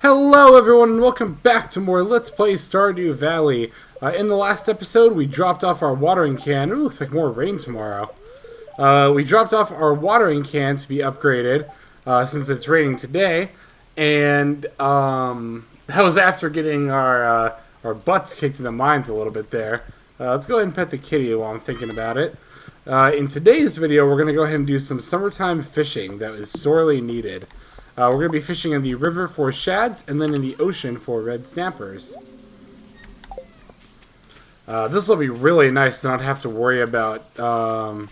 Hello everyone and welcome back to more Let's Play Stardew Valley. In the last episode we dropped off our watering can. Ooh, looks like more rain tomorrow. We dropped off our watering can to be upgraded since it's raining today. And that was after getting our butts kicked in the mines a little bit there. Let's go ahead and pet the kitty while I'm thinking about it. In today's video we're going to go ahead and do some summertime fishing that is sorely needed. We're going to be fishing in the river for shads, and then in the ocean for red snappers. This will be really nice to not have to worry about... Oh,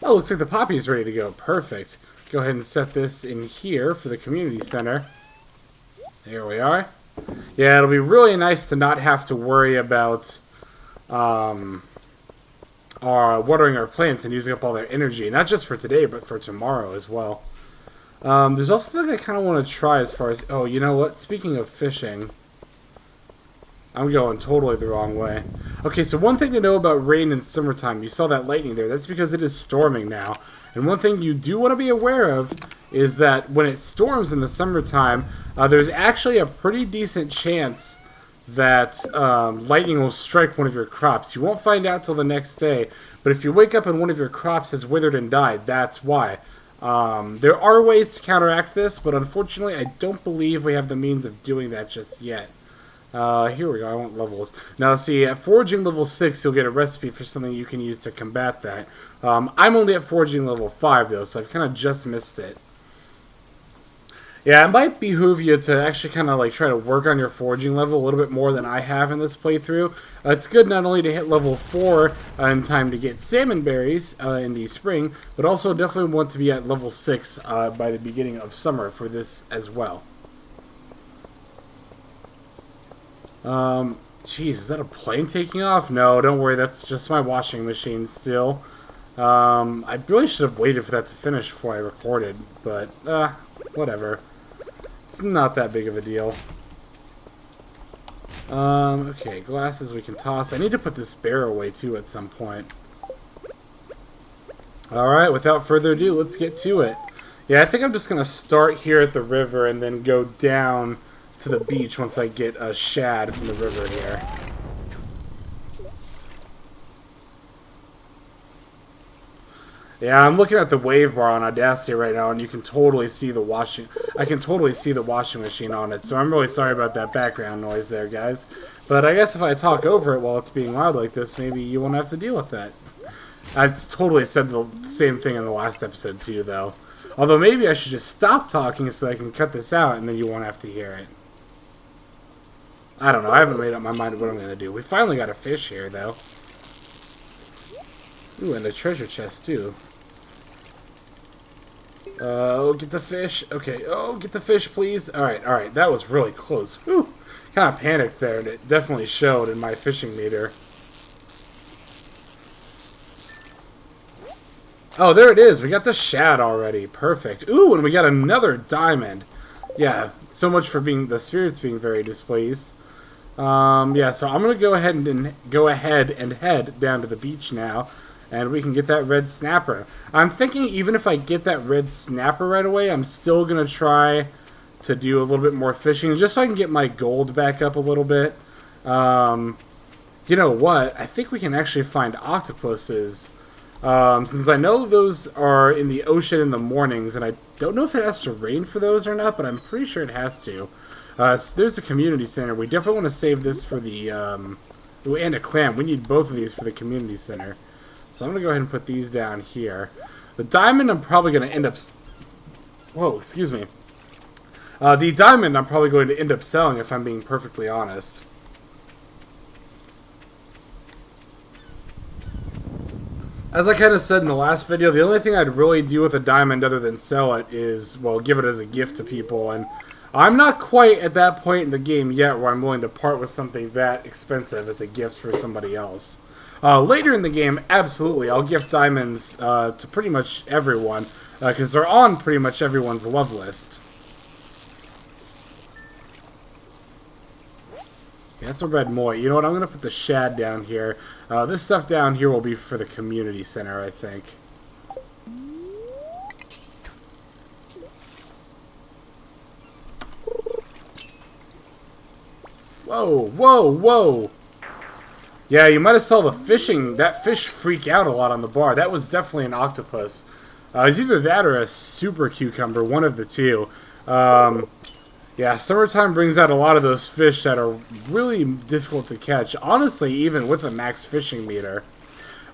looks like the poppy is ready to go. Perfect. Go ahead and set this in here for the community center. There we are. Yeah, it'll be really nice to not have to worry about watering our plants and using up all their energy. Not just for today, but for tomorrow as well. There's also something I kind of want to try as far as... Oh, you know what? Speaking of fishing... I'm going totally the wrong way. Okay, so one thing to know about rain in summertime. You saw that lightning there. That's because it is storming now. And one thing you do want to be aware of is that when it storms in the summertime, there's actually a pretty decent chance that lightning will strike one of your crops. You won't find out till the next day. But if you wake up and one of your crops has withered and died, that's why. There are ways to counteract this, but unfortunately I don't believe we have the means of doing that just yet. Here we go, I want levels. Now see, at foraging level 6 you'll get a recipe for something you can use to combat that. I'm only at foraging level 5 though, so I've kind of just missed it. Yeah, it might behoove you to actually kind of like try to work on your foraging level a little bit more than I have in this playthrough. It's good not only to hit level 4 in time to get salmon berries in the spring, but also definitely want to be at level 6 by the beginning of summer for this as well. Jeez, is that a plane taking off? No, don't worry, that's just my washing machine still. I really should have waited for that to finish before I recorded, but whatever. It's not that big of a deal. Okay, glasses we can toss. I need to put this bear away too at some point. Alright, without further ado, let's get to it. Yeah, I think I'm just going to start here at the river and then go down to the beach once I get a shad from the river here. Yeah, I'm looking at the wave bar on Audacity right now, and you can totally see the washing... I can totally see the washing machine on it, so I'm really sorry about that background noise there, guys. But I guess if I talk over it while it's being loud like this, maybe you won't have to deal with that. I totally said the same thing in the last episode, too, though. Although maybe I should just stop talking so I can cut this out, and then you won't have to hear it. I don't know, I haven't made up my mind what I'm going to do. We finally got a fish here, though. Ooh, and a treasure chest, too. Oh, get the fish. Okay, oh, get the fish, please. Alright, that was really close. Whew. Kind of panicked there, and it definitely showed in my fishing meter. Oh, there it is. We got the shad already. Perfect. Ooh, and we got another diamond. Yeah, so much for the spirits being very displeased. Yeah, so I'm going to go ahead and head down to the beach now. And we can get that red snapper. I'm thinking even if I get that red snapper right away, I'm still going to try to do a little bit more fishing. Just so I can get my gold back up a little bit. You know what? I think we can actually find octopuses. Since I know those are in the ocean in the mornings. And I don't know if it has to rain for those or not. But I'm pretty sure it has to. So there's a community center. We definitely want to save this for the... and a clam. We need both of these for the community center. So I'm going to go ahead and put these down here. The diamond I'm probably going to end up... Whoa, excuse me. The diamond I'm probably going to end up selling if I'm being perfectly honest. As I kind of said in the last video, the only thing I'd really do with a diamond other than sell it is, well, give it as a gift to people. And I'm not quite at that point in the game yet where I'm willing to part with something that expensive as a gift for somebody else. Later in the game, absolutely, I'll gift diamonds to pretty much everyone, because they're on pretty much everyone's love list. Yeah, that's a red moit. You know what, I'm going to put the shad down here. This stuff down here will be for the community center, I think. Whoa, whoa, whoa. Yeah, you might have saw that fish freak out a lot on the bar. That was definitely an octopus. It's either that or a super cucumber, one of the two. Yeah, summertime brings out a lot of those fish that are really difficult to catch. Honestly, even with a max fishing meter.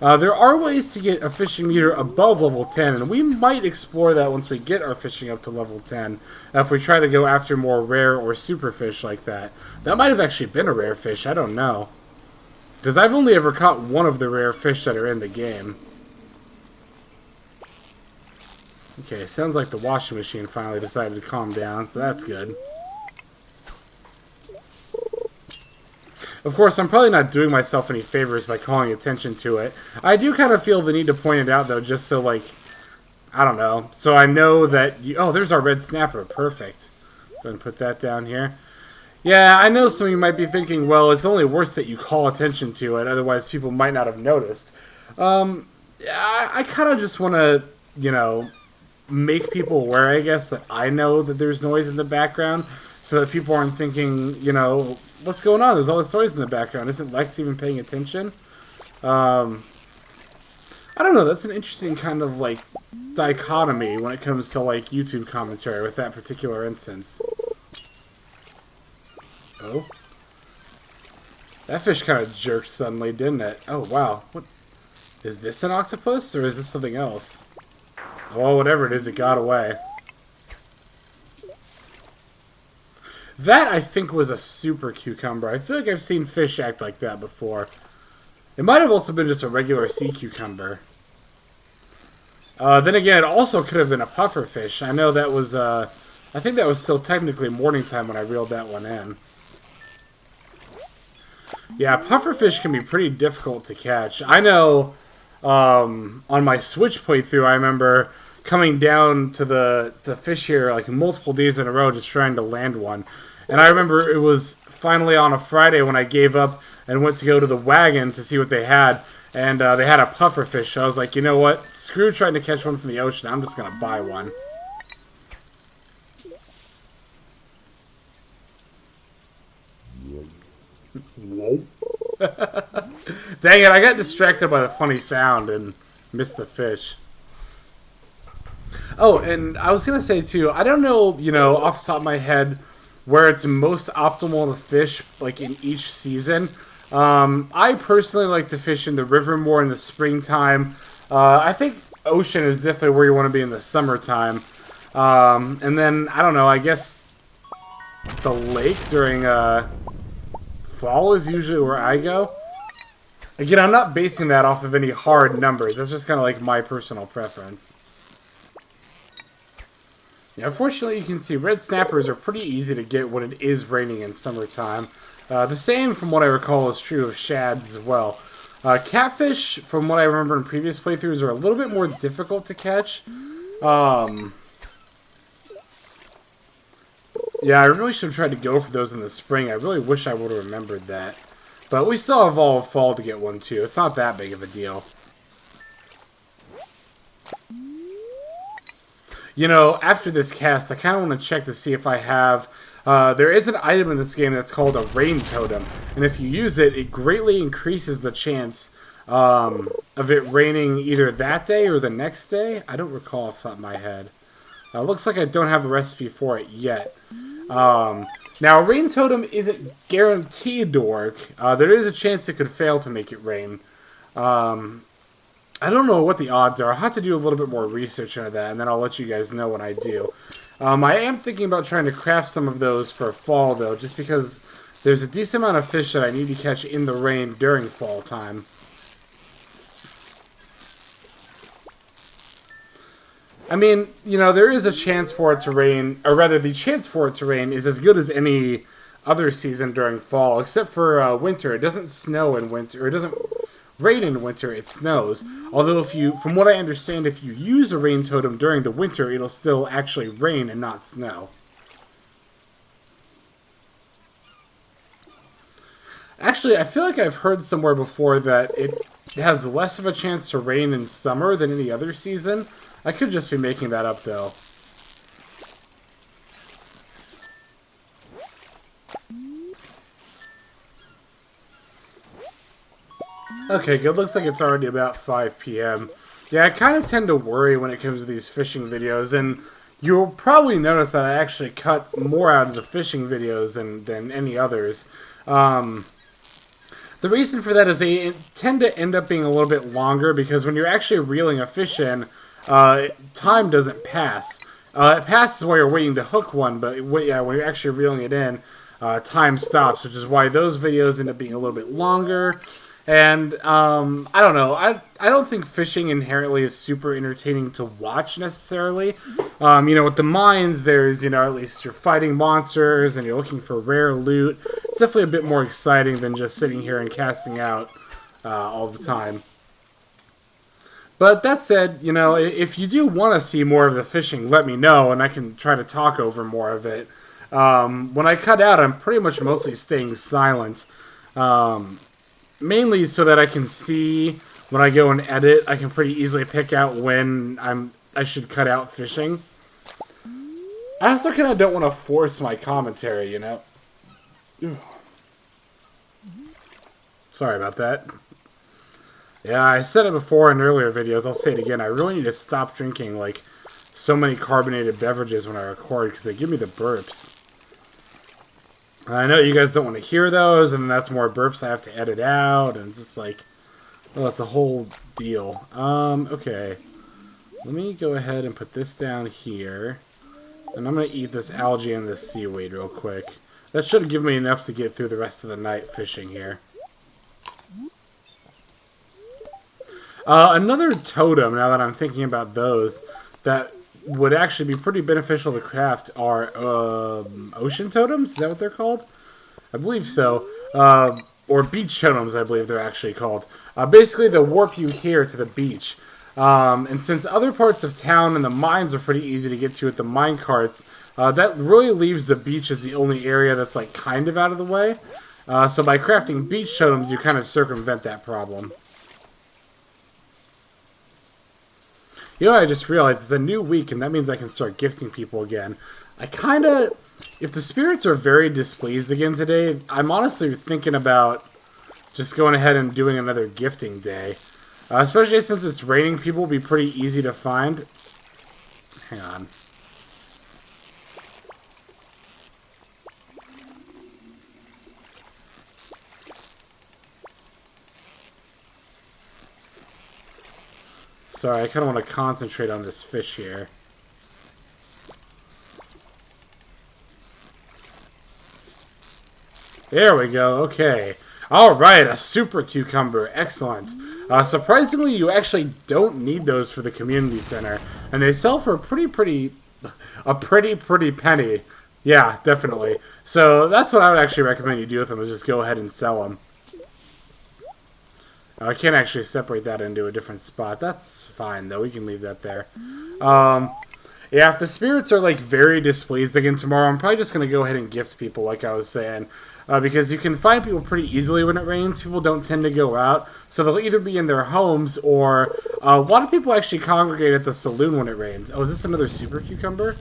There are ways to get a fishing meter above level 10, and we might explore that once we get our fishing up to level 10. If we try to go after more rare or super fish like that. That might have actually been a rare fish, I don't know. Because I've only ever caught one of the rare fish that are in the game. Okay, sounds like the washing machine finally decided to calm down, so that's good. Of course, I'm probably not doing myself any favors by calling attention to it. I do kind of feel the need to point it out, though, just so, like, I don't know. So I know that... oh, there's our red snapper. Perfect. Go ahead and put that down here. Yeah, I know some of you might be thinking, well, it's only worse that you call attention to it, otherwise people might not have noticed. Yeah, I kind of just want to, you know, make people aware, I guess, that I know that there's noise in the background, so that people aren't thinking, you know, what's going on? There's all this noise in the background. Isn't Lex even paying attention? I don't know. That's an interesting kind of, like, dichotomy when it comes to, like, YouTube commentary with that particular instance. Oh. That fish kind of jerked suddenly, didn't it? Oh, wow. What? Is this an octopus, or is this something else? Oh, whatever it is, it got away. That, I think, was a super cucumber. I feel like I've seen fish act like that before. It might have also been just a regular sea cucumber. Then again, it also could have been a puffer fish. I know that was, I think that was still technically morning time when I reeled that one in. Yeah, pufferfish can be pretty difficult to catch. I know, on my Switch playthrough, I remember coming down to fish here like multiple days in a row just trying to land one. And I remember it was finally on a Friday when I gave up and went to go to the wagon to see what they had. And they had a pufferfish, so I was like, you know what? Screw trying to catch one from the ocean. I'm just going to buy one. Whoa. Dang it, I got distracted by the funny sound and missed the fish. Oh, and I was going to say, too, I don't know, you know, off the top of my head, where it's most optimal to fish, like, in each season. I personally like to fish in the river more in the springtime. I think ocean is definitely where you want to be in the summertime. And then, I don't know, I guess the lake during fall is usually where I go. Again, I'm not basing that off of any hard numbers. That's just kind of like my personal preference. Yeah, unfortunately, you can see red snappers are pretty easy to get when it is raining in summertime. The same, from what I recall, is true of shads as well. Catfish, from what I remember in previous playthroughs, are a little bit more difficult to catch. Yeah, I really should have tried to go for those in the spring. I really wish I would have remembered that. But we still have all of fall to get one, too. It's not that big of a deal. You know, after this cast, I kind of want to check to see if I have... there is an item in this game that's called a rain totem. And if you use it, it greatly increases the chance of it raining either that day or the next day. I don't recall off the top of my head. Looks like I don't have the recipe for it yet. Now, a rain totem isn't guaranteed to work. There is a chance it could fail to make it rain. I don't know what the odds are. I'll have to do a little bit more research into that, and then I'll let you guys know when I do. I am thinking about trying to craft some of those for fall, though, just because there's a decent amount of fish that I need to catch in the rain during fall time. I mean, you know, there is a chance for it to rain, or rather, the chance for it to rain is as good as any other season during fall, except for winter. It doesn't snow in winter, or it doesn't rain in winter, it snows. Although, if you, from what I understand, if you use a rain totem during the winter, it'll still actually rain and not snow. Actually, I feel like I've heard somewhere before that it has less of a chance to rain in summer than any other season. I could just be making that up, though. Okay, good. Looks like it's already about 5 p.m. Yeah, I kind of tend to worry when it comes to these fishing videos, and you'll probably notice that I actually cut more out of the fishing videos than any others. Um, the reason for that is they tend to end up being a little bit longer because when you're actually reeling a fish in, time doesn't pass. It passes while you're waiting to hook one, but yeah, when you're actually reeling it in, time stops, which is why those videos end up being a little bit longer. And I don't know. I don't think fishing inherently is super entertaining to watch necessarily. You know, with the mines, there's, you know, at least you're fighting monsters and you're looking for rare loot. It's definitely a bit more exciting than just sitting here and casting out all the time. But that said, you know, if you do want to see more of the fishing, let me know and I can try to talk over more of it. When I cut out, I'm pretty much mostly staying silent. Mainly so that I can see when I go and edit, I can pretty easily pick out when I should cut out fishing. I also kind of don't want to force my commentary, you know. Sorry about that. Yeah, I said it before in earlier videos, I'll say it again. I really need to stop drinking like so many carbonated beverages when I record because they give me the burps. I know you guys don't want to hear those, and that's more burps I have to edit out, and it's just like, well, it's a whole deal. Okay. Let me go ahead and put this down here, and I'm going to eat this algae and this seaweed real quick. That should give me enough to get through the rest of the night fishing here. Another totem, now that I'm thinking about those, that would actually be pretty beneficial to craft are ocean totems. Is that what they're called? I believe so. Or beach totems, I believe they're actually called. Basically, they'll warp you here to the beach. And since other parts of town and the mines are pretty easy to get to with the mine carts, that really leaves the beach as the only area that's like kind of out of the way. So by crafting beach totems, you kind of circumvent that problem. You know, I just realized it's a new week, and that means I can start gifting people again. I kind of... If the spirits are very displeased again today, I'm honestly thinking about just going ahead and doing another gifting day. Especially since it's raining, people will be pretty easy to find. Hang on. Sorry, I kind of want to concentrate on this fish here. There we go, okay. Alright, a super cucumber, excellent. Surprisingly, you actually don't need those for the community center. And they sell for a pretty penny. Yeah, definitely. So that's what I would actually recommend you do with them, is just go ahead and sell them. I can't actually separate that into a different spot. That's fine, though. We can leave that there. Yeah, if the spirits are, like, very displeased again tomorrow, I'm probably just going to go ahead and gift people, like I was saying. Because you can find people pretty easily when it rains. People don't tend to go out. So they'll either be in their homes, or a lot of people actually congregate at the saloon when it rains. Oh, is this another super cucumber?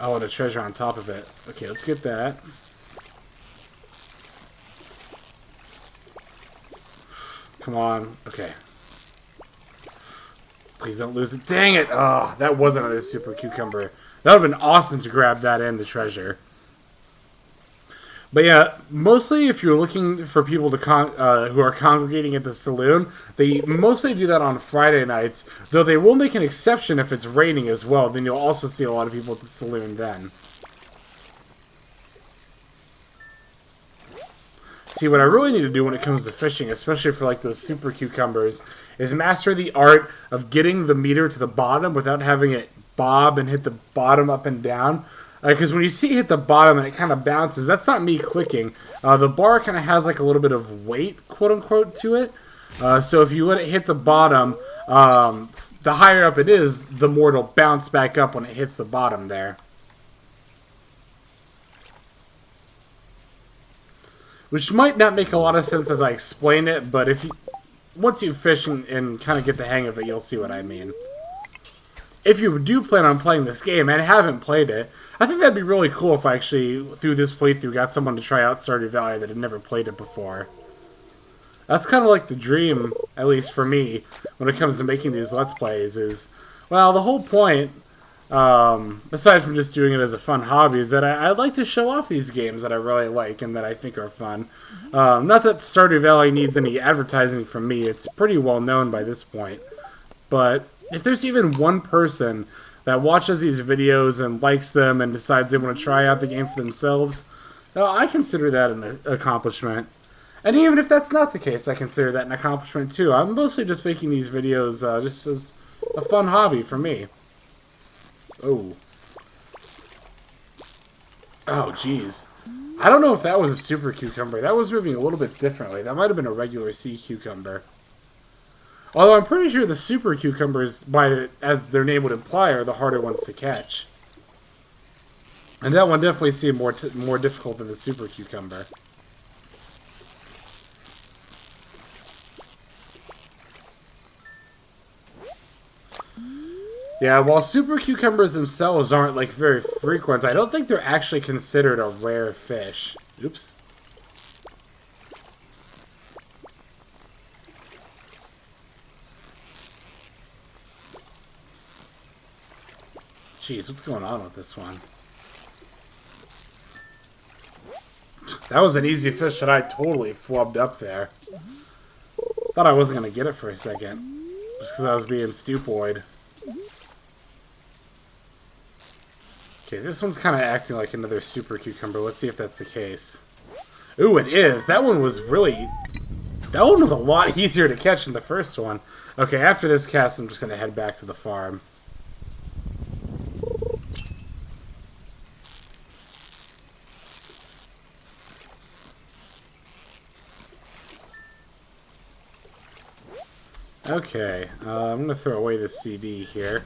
Oh, and a treasure on top of it. Okay, let's get that. Come on. Okay. Please don't lose it. Dang it! Oh, that was another super cucumber. That would have been awesome to grab that and the treasure. But yeah, mostly if you're looking for people to who are congregating at the saloon, they mostly do that on Friday nights, though they will make an exception if it's raining as well. Then you'll also see a lot of people at the saloon then. See, what I really need to do when it comes to fishing, especially for like those super cucumbers, is master the art of getting the meter to the bottom without having it bob and hit the bottom up and down. Because when you see it hit the bottom and it kind of bounces, that's not me clicking. The bar kind of has like a little bit of weight, quote-unquote, to it. So if you let it hit the bottom, the higher up it is, the more it'll bounce back up when it hits the bottom there. Which might not make a lot of sense as I explain it, but if you, once you fish and kind of get the hang of it, you'll see what I mean. If you do plan on playing this game and haven't played it, I think that'd be really cool if I actually, through this playthrough, got someone to try out Stardew Valley that had never played it before. That's kind of like the dream, at least for me, when it comes to making these Let's Plays, is, well, the whole point, aside from just doing it as a fun hobby, is that I'd like to show off these games that I really like and that I think are fun. Not that Stardew Valley needs any advertising from me, it's pretty well known by this point. But if there's even one person that watches these videos and likes them and decides they want to try out the game for themselves, I consider that an accomplishment. And even if that's not the case, I consider that an accomplishment too. I'm mostly just making these videos just as a fun hobby for me. Oh. Oh, jeez. I don't know if that was a super cucumber. That was moving a little bit differently. That might have been a regular sea cucumber. Although I'm pretty sure the super cucumbers, as their name would imply, are the harder ones to catch. And that one definitely seemed more difficult than the super cucumber. Yeah, while super cucumbers themselves aren't, like, very frequent, I don't think they're actually considered a rare fish. Oops. Jeez, what's going on with this one? That was an easy fish that I totally flubbed up there. Thought I wasn't going to get it for a second. Just because I was being stupoid. Okay, this one's kind of acting like another super cucumber. Let's see if that's the case. Ooh, it is. That one was really... That one was a lot easier to catch than the first one. Okay, after this cast, I'm just going to head back to the farm. Okay, I'm going to throw away this CD here.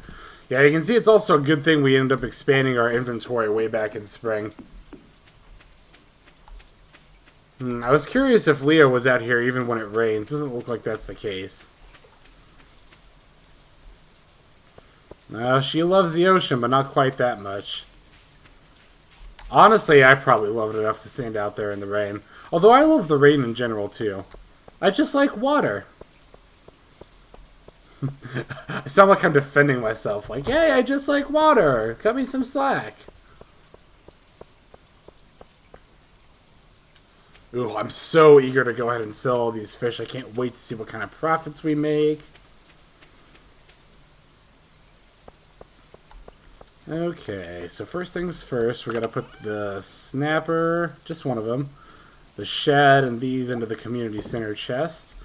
Yeah, you can see it's also a good thing we ended up expanding our inventory way back in spring. I was curious if Leah was out here even when it rains. Doesn't look like that's the case. She loves the ocean, but not quite that much. Honestly, I probably love it enough to stand out there in the rain. Although I love the rain in general, too. I just like water. I sound like I'm defending myself. Like, hey, I just like water. Cut me some slack. Ooh, I'm so eager to go ahead and sell all these fish. I can't wait to see what kind of profits we make. Okay, so first things first, we're going to put the snapper, just one of them, the shad, and these into the community center chest.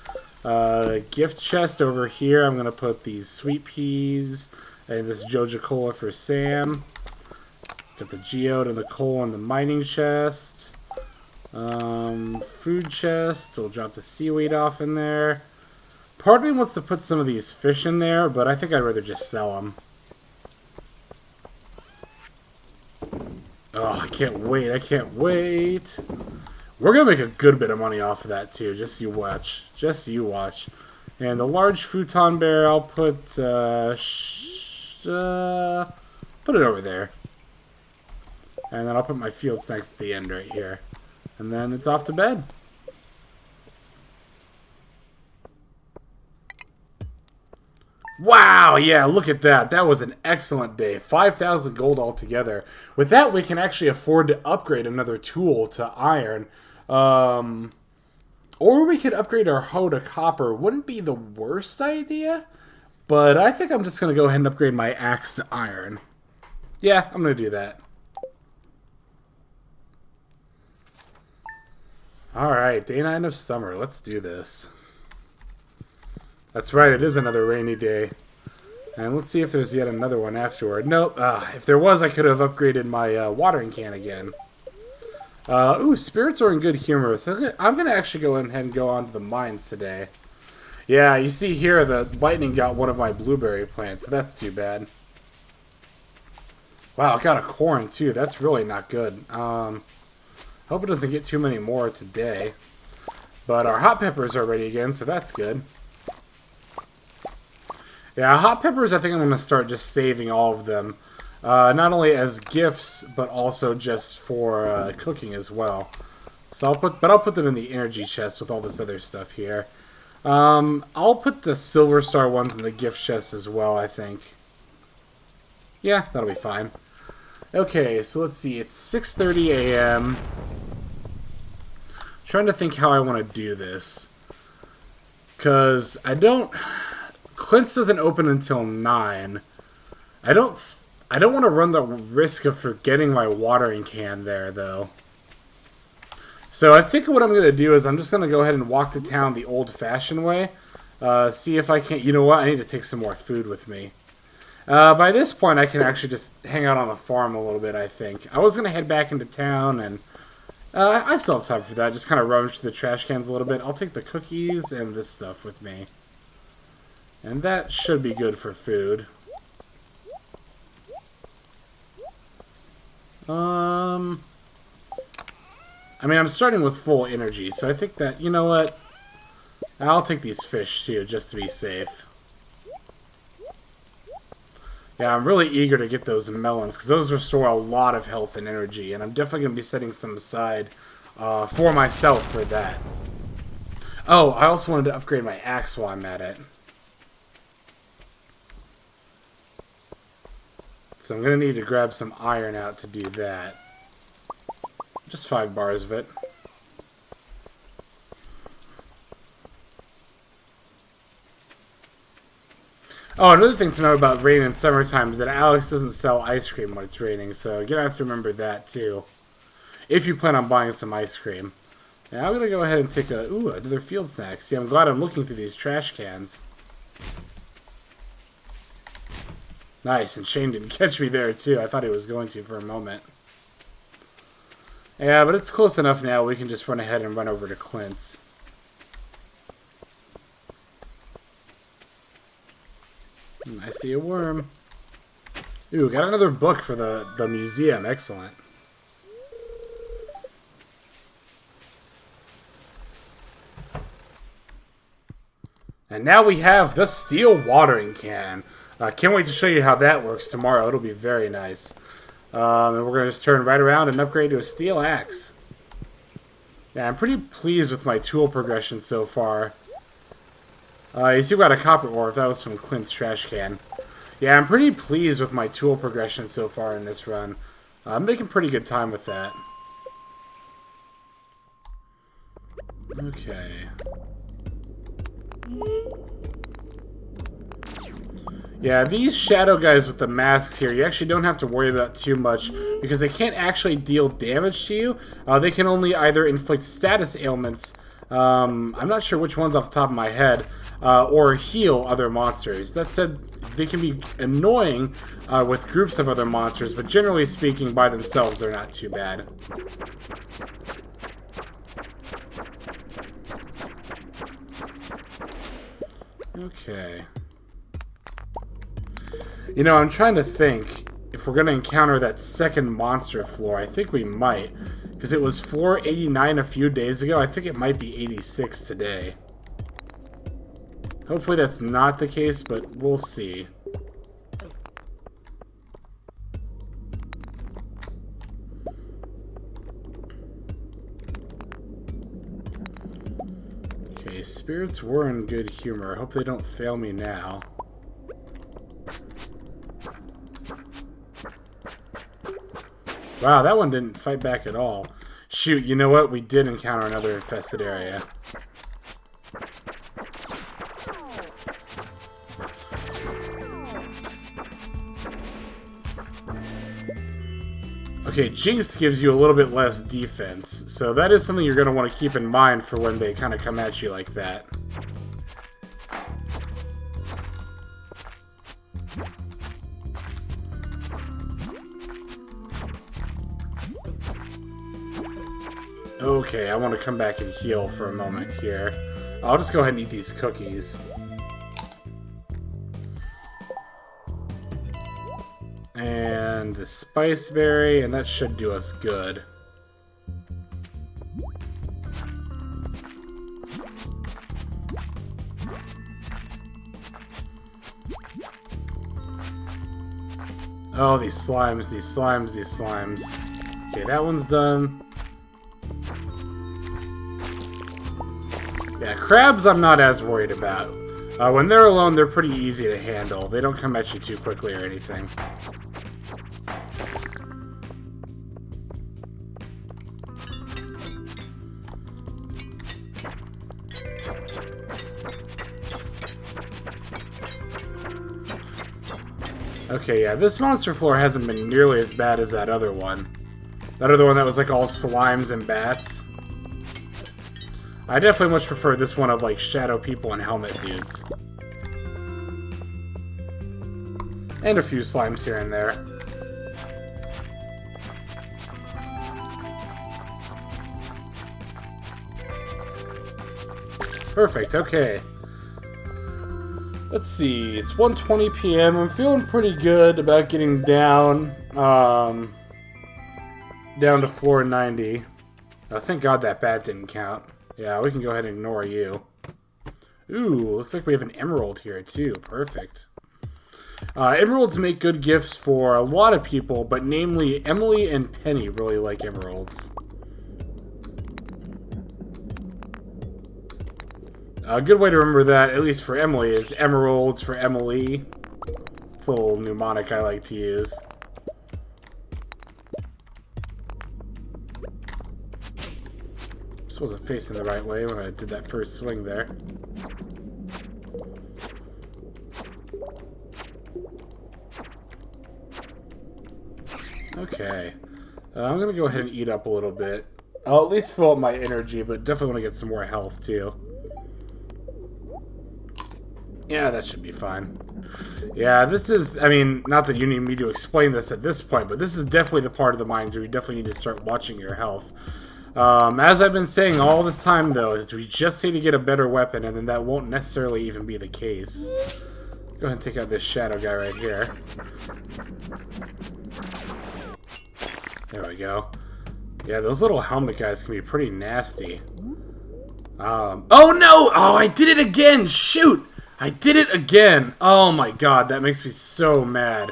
Gift chest over here, I'm going to put these sweet peas and this Joja Cola for Sam. Got the geode and the coal in the mining chest. Food chest, we'll drop the seaweed off in there. Part of me wants to put some of these fish in there, but I think I'd rather just sell them. Oh, I can't wait, I can't wait. We're going to make a good bit of money off of that, too. Just you watch. Just you watch. And the large futon bear, I'll put, put it over there. And then I'll put my field snacks at the end right here. And then it's off to bed. Wow, yeah, look at that. That was an excellent day. 5,000 gold altogether. With that, we can actually afford to upgrade another tool to iron. Or we could upgrade our hoe to copper. Wouldn't be the worst idea. But I think I'm just going to go ahead and upgrade my axe to iron. Yeah, I'm going to do that. Alright, day 9 of summer. Let's do this. That's right, it is another rainy day. And let's see if there's yet another one afterward. Nope. If there was, I could have upgraded my watering can again. Ooh, spirits are in good humor. So I'm going to actually go ahead and go on to the mines today. Yeah, you see here, the lightning got one of my blueberry plants, so that's too bad. Wow, it got a corn, too. That's really not good. Hope it doesn't get too many more today. But our hot peppers are ready again, so that's good. Yeah, hot peppers, I think I'm going to start just saving all of them. Not only as gifts, but also just for cooking as well. So I'll put them in the energy chest with all this other stuff here. I'll put the silver star ones in the gift chest as well, I think. Yeah, that'll be fine. Okay, so let's see. It's 6:30 a.m. Trying to think how I want to do this. Because I don't... Clint's doesn't open until 9. I don't want to run the risk of forgetting my watering can there, though. So I think what I'm going to do is I'm just going to go ahead and walk to town the old-fashioned way. See if I can't... You know what? I need to take some more food with me. By this point, I can actually just hang out on the farm a little bit, I think. I was going to head back into town, and I still have time for that. Just kind of rummage through the trash cans a little bit. I'll take the cookies and this stuff with me. And that should be good for food. I mean, I'm starting with full energy, so I think that, you know what? I'll take these fish, too, just to be safe. Yeah, I'm really eager to get those melons, because those restore a lot of health and energy, and I'm definitely going to be setting some aside for myself for that. Oh, I also wanted to upgrade my axe while I'm at it. So I'm going to need to grab some iron out to do that. Just 5 bars of it. Oh, another thing to know about rain in summertime is that Alex doesn't sell ice cream when it's raining, so you're going to have to remember that too. If you plan on buying some ice cream. Now I'm going to go ahead and take another field snack. See, I'm glad I'm looking through these trash cans. Nice, and Shane didn't catch me there too. I thought he was going to for a moment. Yeah, but it's close enough now. We can just run ahead and run over to Clint's. I see a worm. Ooh, got another book for the museum. Excellent. And now we have the steel watering can. Can't wait to show you how that works tomorrow. It'll be very nice. And we're going to just turn right around and upgrade to a steel axe. Yeah, I'm pretty pleased with my tool progression so far. You see we got a copper ore. That was from Clint's trash can. Yeah, I'm pretty pleased with my tool progression so far in this run. I'm making pretty good time with that. Okay. Yeah, these shadow guys with the masks here, you actually don't have to worry about too much because they can't actually deal damage to you. They can only either inflict status ailments, I'm not sure which ones off the top of my head, or heal other monsters. That said, they can be annoying with groups of other monsters, but generally speaking, by themselves, they're not too bad. Okay. You know, I'm trying to think if we're going to encounter that second monster floor. I think we might, because it was floor 89 a few days ago. I think it might be 86 today. Hopefully that's not the case, but we'll see. Okay, spirits were in good humor. Hope they don't fail me now. Wow, that one didn't fight back at all. Shoot, you know what? We did encounter another infested area. Okay, Jinx gives you a little bit less defense, so that is something you're going to want to keep in mind for when they kind of come at you like that. Okay, I want to come back and heal for a moment here. I'll just go ahead and eat these cookies. And the spice berry, and that should do us good. Oh, these slimes, these slimes, these slimes. Okay, that one's done. Yeah, crabs I'm not as worried about. When they're alone, they're pretty easy to handle. They don't come at you too quickly or anything. Okay, yeah, this monster floor hasn't been nearly as bad as that other one. That other one that was like all slimes and bats. I definitely much prefer this one of like shadow people and helmet dudes. And a few slimes here and there. Perfect, okay. Let's see, it's 1:20 p.m. I'm feeling pretty good about getting down, down to floor 90. Oh, thank God that bat didn't count. Yeah, we can go ahead and ignore you. Ooh, looks like we have an emerald here too. Perfect. Emeralds make good gifts for a lot of people, but namely Emily and Penny really like emeralds. A good way to remember that, at least for Emily, is emeralds for Emily. It's a little mnemonic I like to use. Just wasn't facing the right way when I did that first swing there. Okay. I'm gonna go ahead and eat up a little bit. I'll at least fill up my energy, but definitely want to get some more health too. Yeah, that should be fine. Yeah, this is, I mean, not that you need me to explain this at this point, but this is definitely the part of the mines where you definitely need to start watching your health. As I've been saying all this time, though, is we just need to get a better weapon, and then that won't necessarily even be the case. Go ahead and take out this shadow guy right here. There we go. Yeah, those little helmet guys can be pretty nasty. Oh no! Oh, I did it again! Shoot! I did it again! Oh my god, that makes me so mad.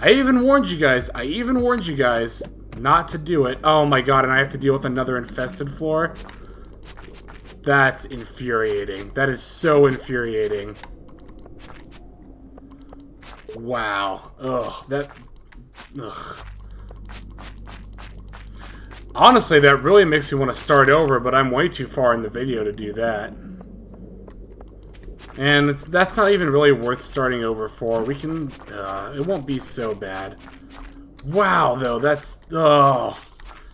I even warned you guys. I even warned you guys not to do it. Oh my god, and I have to deal with another infested floor? That's infuriating. That is so infuriating. Wow. Ugh. Ugh. Honestly, that really makes me want to start over, but I'm way too far in the video to do that. And that's not even really worth starting over for. We can... it won't be so bad. Wow, though, that's... Oh.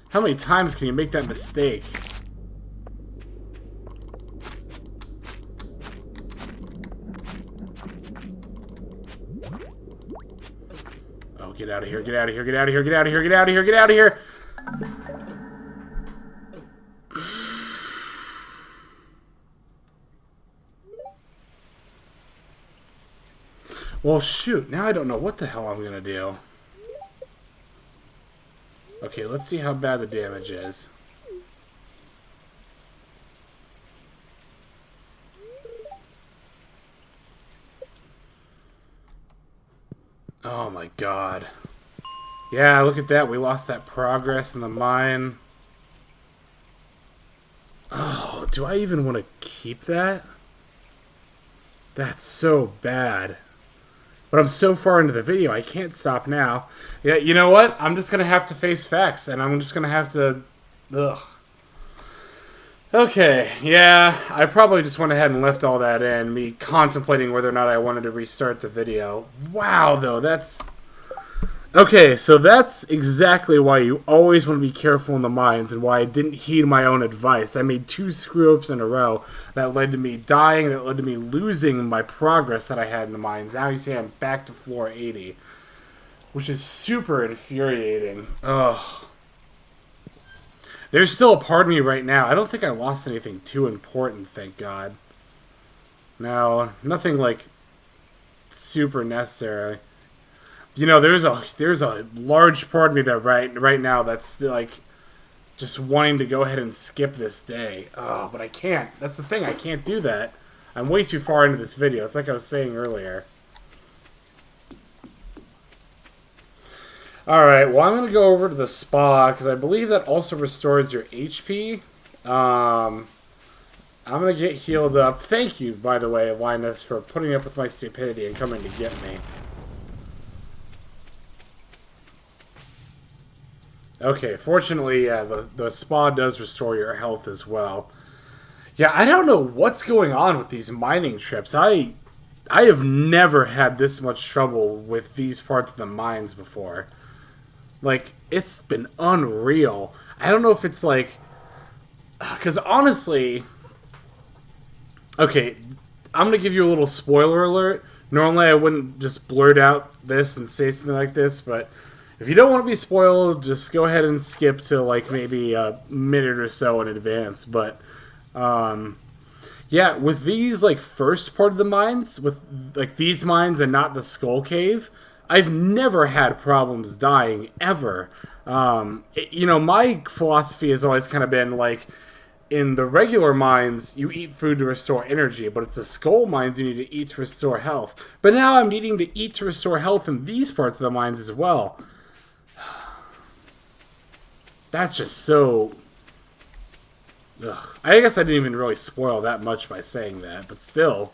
How many times can you make that mistake? Oh, get out of here, get out of here, get out of here, get out of here, get out of here, get out of here! Well, shoot, now I don't know what the hell I'm gonna do. Okay, let's see how bad the damage is. Oh my god. Yeah, look at that, we lost that progress in the mine. Oh, do I even want to keep that? That's so bad. But I'm so far into the video, I can't stop now. Yeah, you know what? I'm just going to have to face facts, and I'm just going to have to... Ugh. Okay, yeah, I probably just went ahead and left all that in, me contemplating whether or not I wanted to restart the video. Wow, though, that's... Okay, so that's exactly why you always want to be careful in the mines and why I didn't heed my own advice. I made 2 screw-ups in a row that led to me dying, that led to me losing my progress that I had in the mines. Now you see I'm back to floor 80, which is super infuriating. Ugh. There's still a part of me right now. I don't think I lost anything too important, thank God. No, nothing like super necessary. You know, there's a large part of me that right now that's like just wanting to go ahead and skip this day. Oh, but I can't. That's the thing. I can't do that. I'm way too far into this video. It's like I was saying earlier. Alright, well, I'm going to go over to the spa, because I believe that also restores your HP. I'm going to get healed up. Thank you, by the way, Linus, for putting up with my stupidity and coming to get me. Okay, fortunately, yeah, the spa does restore your health as well. Yeah, I don't know what's going on with these mining trips. I have never had this much trouble with these parts of the mines before. Like, it's been unreal. I don't know if it's like... Because honestly... Okay, I'm going to give you a little spoiler alert. Normally I wouldn't just blurt out this and say something like this, but... If you don't want to be spoiled, just go ahead and skip to, like, maybe a minute or so in advance. But, yeah, with these, like, first part of the mines, with, like, these mines and not the Skull Cave, I've never had problems dying, ever. You know, my philosophy has always kind of been, like, in the regular mines, you eat food to restore energy, but it's the skull mines you need to eat to restore health. But now I'm needing to eat to restore health in these parts of the mines as well. That's just so... Ugh. I guess I didn't even really spoil that much by saying that, but still.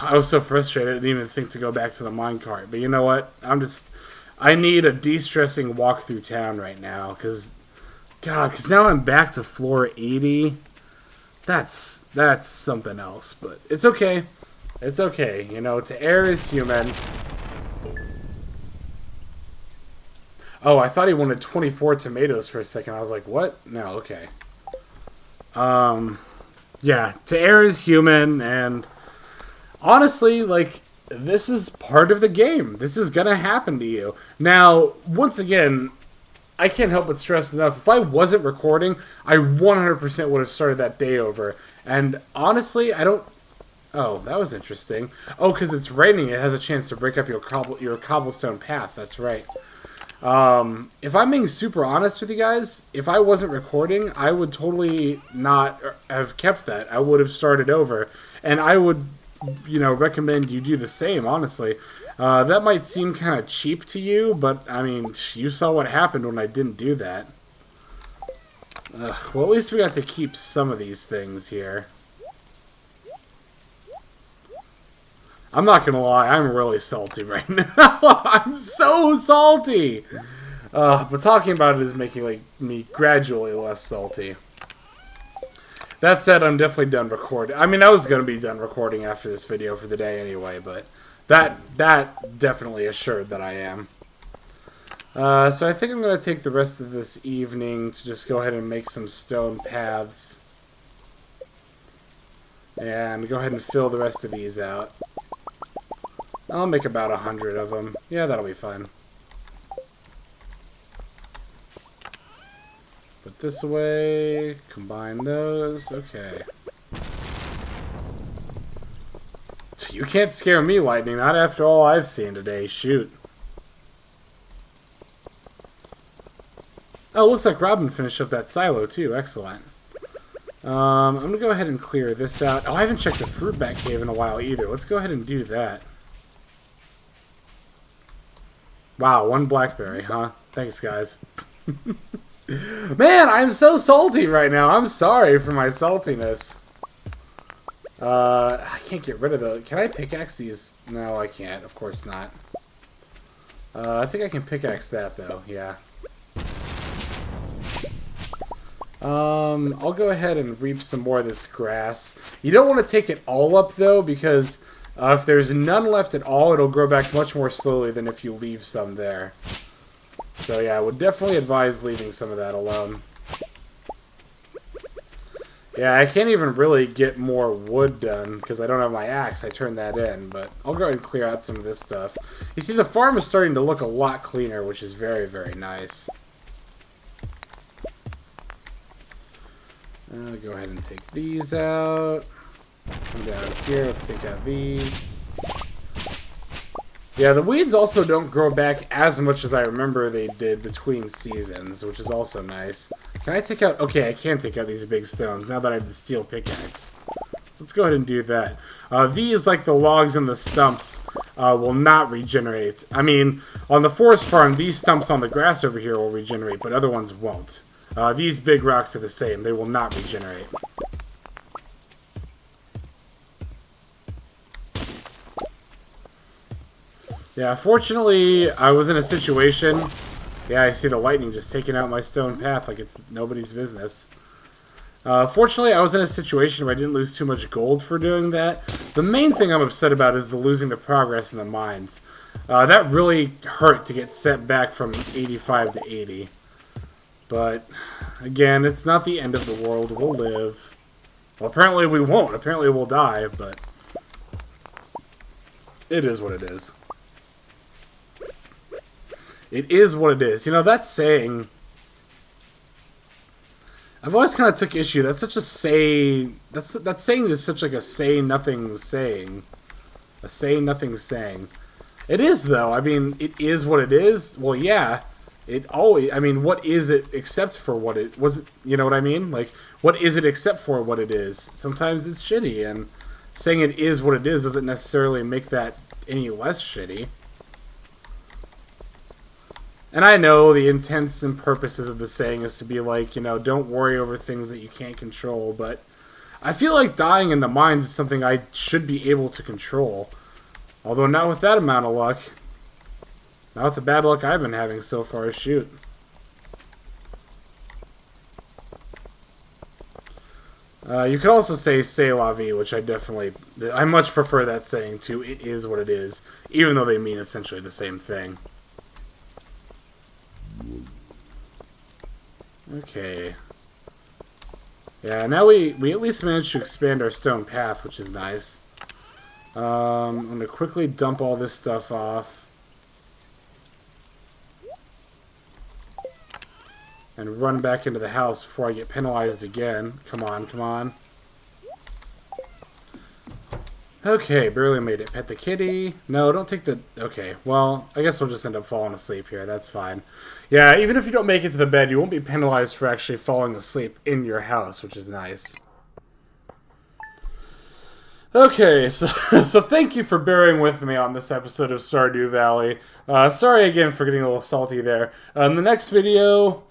I was so frustrated I didn't even think to go back to the minecart. But you know what? I need a de-stressing walk through town right now, because... God, because now I'm back to floor 80. That's something else, but it's okay. It's okay. You know, to err is human. Oh, I thought he wanted 24 tomatoes for a second. I was like, what? No, okay. Yeah, to err is human, and honestly, like, this is part of the game. This is gonna happen to you. Now, once again, I can't help but stress enough, if I wasn't recording, I 100% would have started that day over. And honestly, I don't... Oh, that was interesting. Oh, because it's raining, it has a chance to break up your cobblestone path. That's right. If I'm being super honest with you guys, if I wasn't recording, I would totally not have kept that. I would have started over. And I would, you know, recommend you do the same, honestly. That might seem kind of cheap to you, but, I mean, you saw what happened when I didn't do that. Well, at least we got to keep some of these things here. I'm not gonna lie, I'm really salty right now. I'm so salty! But talking about it is making, like, me gradually less salty. That said, I'm definitely done recording. I mean, I was gonna be done recording after this video for the day anyway, but... That definitely assured that I am. So I think I'm going to take the rest of this evening to just go ahead and make some stone paths. And go ahead and fill the rest of these out. I'll make about 100 of them. Yeah, that'll be fine. Put this away. Combine those. Okay. You can't scare me, Lightning, not after all I've seen today. Shoot. Oh, looks like Robin finished up that silo, too. Excellent. I'm going to go ahead and clear this out. Oh, I haven't checked the fruit bat cave in a while, either. Let's go ahead and do that. Wow, 1 blackberry, huh? Thanks, guys. Man, I'm so salty right now. I'm sorry for my saltiness. I can't get rid of those. Can I pickaxe these? No, I can't. Of course not. I think I can pickaxe that, though. Yeah. I'll go ahead and reap some more of this grass. You don't want to take it all up, though, because if there's none left at all, it'll grow back much more slowly than if you leave some there. So, yeah, I would definitely advise leaving some of that alone. Yeah, I can't even really get more wood done because I don't have my axe. I turned that in, but I'll go ahead and clear out some of this stuff. You see, the farm is starting to look a lot cleaner, which is very, very nice. Go ahead and take these out. Come down here, let's take out these. Yeah, the weeds also don't grow back as much as I remember they did between seasons, which is also nice. Can I take out... Okay, I can take out these big stones now that I have the steel pickaxe. Let's go ahead and do that. These, like the logs and the stumps, will not regenerate. I mean, on the forest farm, these stumps on the grass over here will regenerate, but other ones won't. These big rocks are the same. They will not regenerate. Yeah, fortunately, I was in a situation... Yeah, I see the lightning just taking out my stone path like it's nobody's business. Fortunately, I was in a situation where I didn't lose too much gold for doing that. The main thing I'm upset about is the losing the progress in the mines. That really hurt to get set back from 85 to 80. But, again, it's not the end of the world. We'll live. Well, apparently we won't. Apparently we'll die, but... it is what it is. It is what it is. You know, that saying... I've always kind of took issue. That's such a say... That saying is such like a say-nothing saying. A say-nothing saying. It is, though. I mean, it is what it is. Well, yeah. It always... I mean, what is it except for what it... was? You know what I mean? Like, what is it except for what it is? Sometimes it's shitty, and saying it is what it is doesn't necessarily make that any less shitty. And I know the intents and purposes of the saying is to be like, you know, don't worry over things that you can't control, but I feel like dying in the mines is something I should be able to control. Although not with that amount of luck. Not with the bad luck I've been having so far, shoot. You could also say "c'est la vie," which I much prefer that saying to "it is what it is," even though they mean essentially the same thing. Okay. Yeah, now we at least managed to expand our stone path, which is nice. I'm going to quickly dump all this stuff off. And run back into the house before I get penalized again. Come on, come on. Okay, barely made it. Pet the kitty. No, don't take the... Okay, well, I guess we'll just end up falling asleep here. That's fine. Yeah, even if you don't make it to the bed, you won't be penalized for actually falling asleep in your house, which is nice. Okay, so thank you for bearing with me on this episode of Stardew Valley. Sorry again for getting a little salty there. In the next video,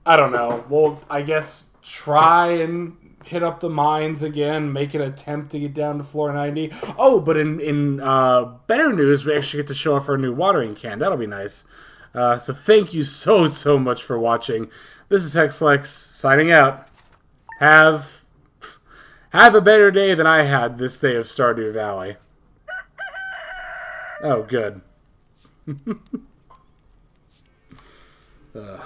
I don't know. We'll, I guess, try and hit up the mines again, make an attempt to get down to floor 90. Oh, but in better news, we actually get to show off our new watering can. That'll be nice. So thank you so much for watching. This is Hexlex, signing out. Have a better day than I had this day of Stardew Valley. Oh, good. Ugh.